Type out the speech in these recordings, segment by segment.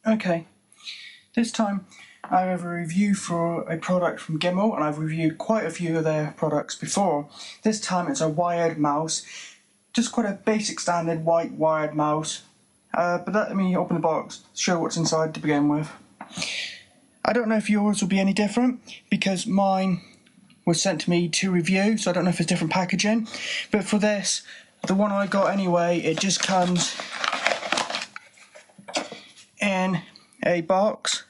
Okay, this time I have a review for a product from GMYLE, and I've reviewed quite a few of their products before. This time it's a wired mouse, just quite a basic standard white wired mouse. But let me open the box, show what's inside to begin with. I don't know if yours will be any different, because mine was sent to me to review, so I don't know if it's different packaging. But for this, the one I got anyway, it just comes in a box,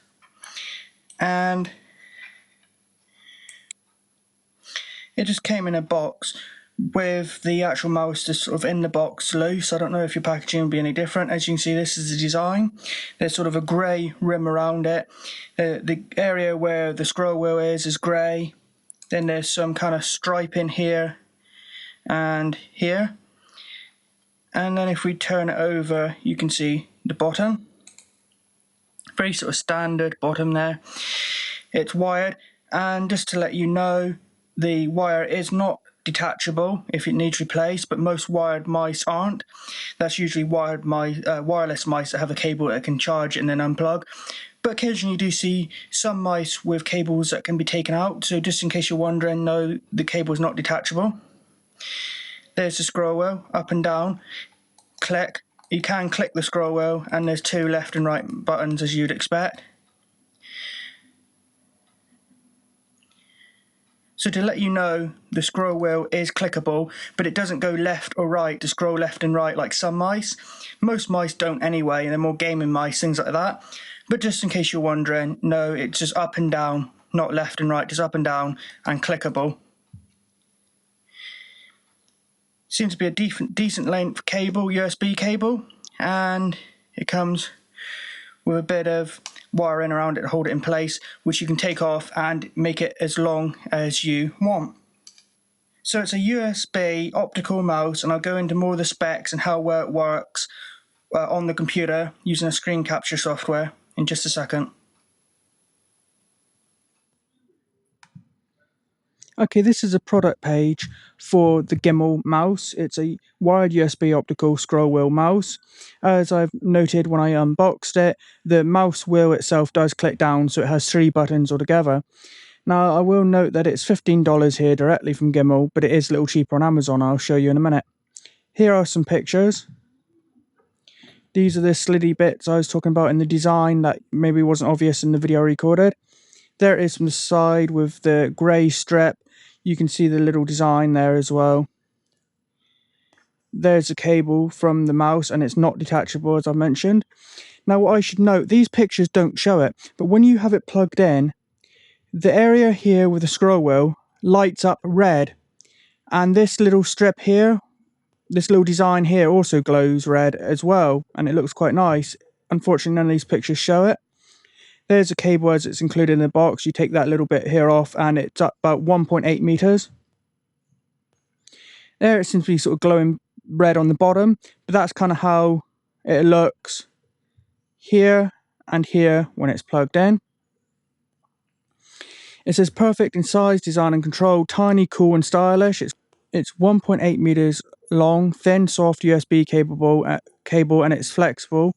and it just came in a box with the actual mouse just sort of in the box loose. I don't know if your packaging will be any different. As you can see, this is the design. There's sort of a grey rim around it. The area where the scroll wheel is grey. Then there's some kind of striping here and here. And then if we turn it over, you can see the bottom. Very sort of standard bottom there. It's wired, and just to let you know, the wire is not detachable if it needs replaced, but most wired mice aren't. That's usually wired mice, wireless mice that have a cable that can charge and then unplug. But occasionally you do see some mice with cables that can be taken out, so just in case you're wondering, no, the cable is not detachable. There's the scroll wheel, up and down, click. You can click the scroll wheel, and there's two left and right buttons as you'd expect. So to let you know, the scroll wheel is clickable, but it doesn't go left or right to scroll left and right like some mice. Most mice don't anyway, they're more gaming mice, things like that. But just in case you're wondering, no, it's just up and down, not left and right, just up and down and clickable. Seems to be a decent length cable, USB cable, and it comes with a bit of wiring around it to hold it in place, which you can take off and make it as long as you want. So it's a USB optical mouse, and I'll go into more of the specs and how well it works on the computer using a screen capture software in just a second. Okay, this is a product page for the GMYLE mouse. It's a wired USB optical scroll wheel mouse. As I've noted when I unboxed it, the mouse wheel itself does click down, so it has 3 buttons altogether. Now, I will note that it's $15 here directly from GMYLE, but it is a little cheaper on Amazon. I'll show you in a minute. Here are some pictures. These are the sliddy bits I was talking about in the design that maybe wasn't obvious in the video I recorded. There it is from the side with the grey strip. You can see the little design there as well. There's a cable from the mouse, and it's not detachable, as I mentioned. Now, what I should note, these pictures don't show it, but when you have it plugged in, the area here with the scroll wheel lights up red, and this little strip here, this little design here also glows red as well, and it looks quite nice. Unfortunately, none of these pictures show it. There's a cable as it's included in the box. You take that little bit here off, and it's up about 1.8 meters. There it seems to be sort of glowing red on the bottom, but that's kind of how it looks here and here when it's plugged in. It says perfect in size, design and control, tiny, cool and stylish. It's 1.8 meters long, thin, soft USB cable, and it's flexible.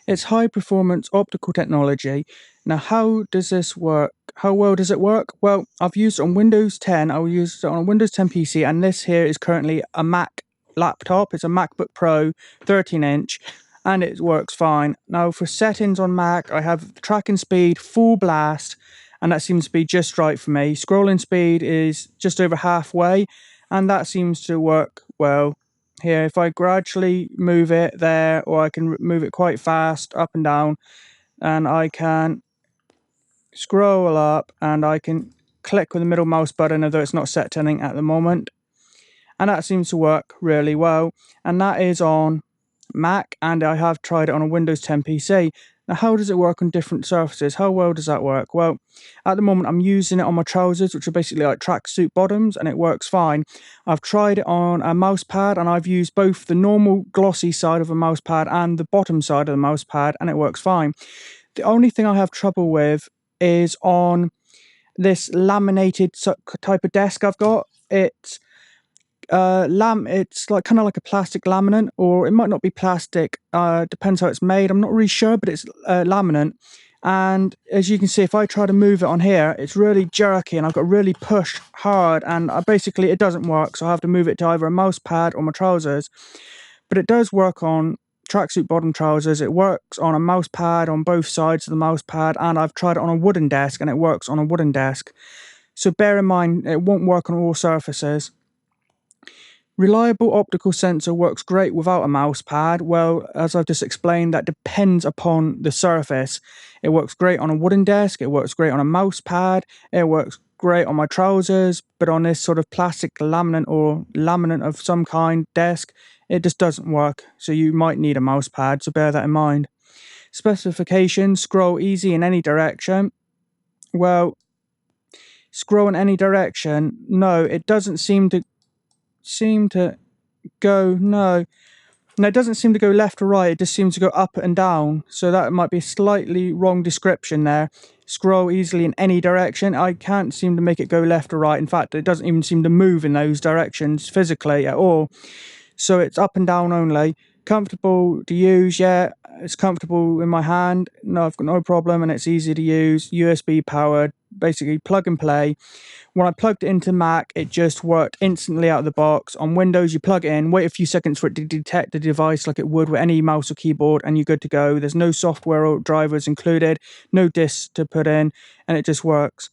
It's high performance optical technology. Now, how does this work? How well does it work? Well, I've used it on Windows 10. I will use it on a Windows 10 PC, and this here is currently a Mac laptop. It's a MacBook Pro 13-inch, and it works fine. Now, for settings on Mac, I have tracking speed full blast, and that seems to be just right for me. Scrolling speed is just over halfway, and that seems to work well. Here, if I gradually move it there, or I can move it quite fast up and down, and I can scroll up, and I can click with the middle mouse button, although it's not set to anything at the moment, and that seems to work really well. And that is on Mac, and I have tried it on a Windows 10 PC. Now, how does it work on different surfaces? How well does that work? Well, at the moment I'm using it on my trousers, which are basically like tracksuit bottoms, and it works fine. I've tried it on a mouse pad, and I've used both the normal glossy side of a mouse pad and the bottom side of the mouse pad, and it works fine. The only thing I have trouble with is on this laminated type of desk I've got. It's like kind of like a plastic laminate, or it might not be plastic. Depends how it's made. I'm not really sure, but it's laminate. And as you can see, if I try to move it on here, it's really jerky, and I've got to really push hard, and basically it doesn't work. So I have to move it to either a mouse pad or my trousers. But it does work on tracksuit bottom trousers. It works on a mouse pad on both sides of the mouse pad, and I've tried it on a wooden desk, and it works on a wooden desk. So bear in mind, it won't work on all surfaces. Reliable optical sensor works great without a mouse pad. Well, as I've just explained, that depends upon the surface. It works great on a wooden desk, it works great on a mouse pad, it works great on my trousers, but on this sort of plastic laminate or laminate of some kind desk, it just doesn't work. So you might need a mouse pad, so bear that in mind. Specifications: scroll easy in any direction. Well, scroll in any direction, no, it doesn't seem to go, no it doesn't seem to go left or right, it just seems to go up and down. So that might be a slightly wrong description there. Scroll easily in any direction, I can't seem to make it go left or right. In fact, it doesn't even seem to move in those directions physically at all. So it's up and down only. Comfortable to use, yeah, it's comfortable in my hand, no, I've got no problem, and it's easy to use. USB powered, basically plug and play. When I plugged it into Mac, it just worked instantly out of the box. On Windows, you plug it in, wait a few seconds for it to detect the device like it would with any mouse or keyboard, and you're good to go. There's no software or drivers included, no discs to put in, and it just works.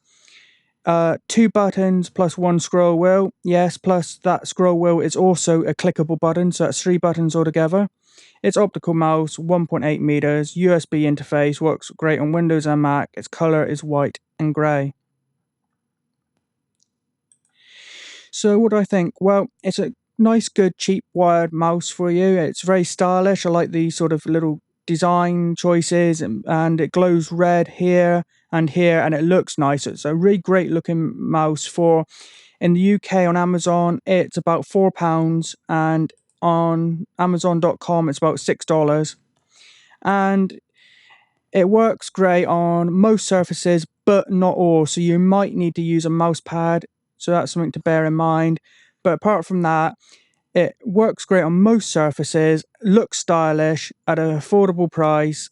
2 buttons plus 1 scroll wheel. Yes, plus that scroll wheel is also a clickable button, so that's 3 buttons altogether. It's optical mouse, 1.8 meters, USB interface, works great on Windows and Mac. Its color is white and grey. So what do I think? Well, it's a nice, good, cheap wired mouse for you. It's very stylish. I like the sort of little design choices, and it glows red here, and it looks nice. It's a really great looking mouse. For in the UK on Amazon, it's about £4, and on Amazon.com it's about $6. And it works great on most surfaces, but not all. So you might need to use a mouse pad. So that's something to bear in mind. But apart from that, it works great on most surfaces, looks stylish at an affordable price.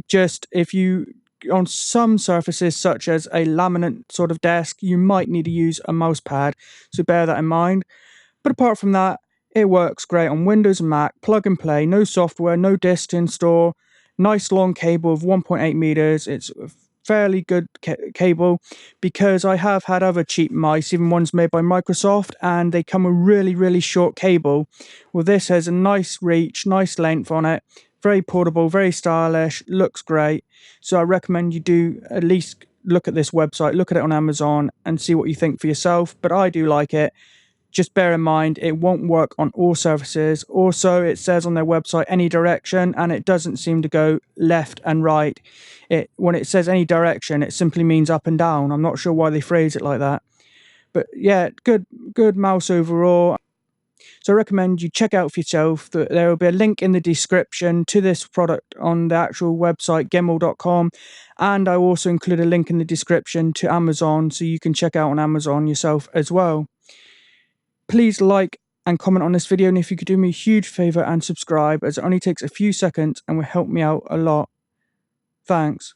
Just if you, on some surfaces, such as a laminate sort of desk, you might need to use a mouse pad. So bear that in mind. But apart from that, it works great on Windows and Mac, plug and play, no software, no disk to install, nice long cable of 1.8 meters. It's a fairly good cable, because I have had other cheap mice, even ones made by Microsoft, and they come with really, really short cable. Well, this has a nice reach, nice length on it, very portable, very stylish, looks great. So I recommend you do at least look at this website, look at it on Amazon, and see what you think for yourself. But I do like it. Just bear in mind, it won't work on all surfaces. Also, it says on their website any direction, and it doesn't seem to go left and right. When it says any direction, it simply means up and down. I'm not sure why they phrase it like that. But yeah, good mouse overall. So I recommend you check out for yourself. There will be a link in the description to this product on the actual website, GMYLE.com. And I also include a link in the description to Amazon, so you can check out on Amazon yourself as well. Please like and comment on this video, and if you could do me a huge favour and subscribe, as it only takes a few seconds and will help me out a lot. Thanks.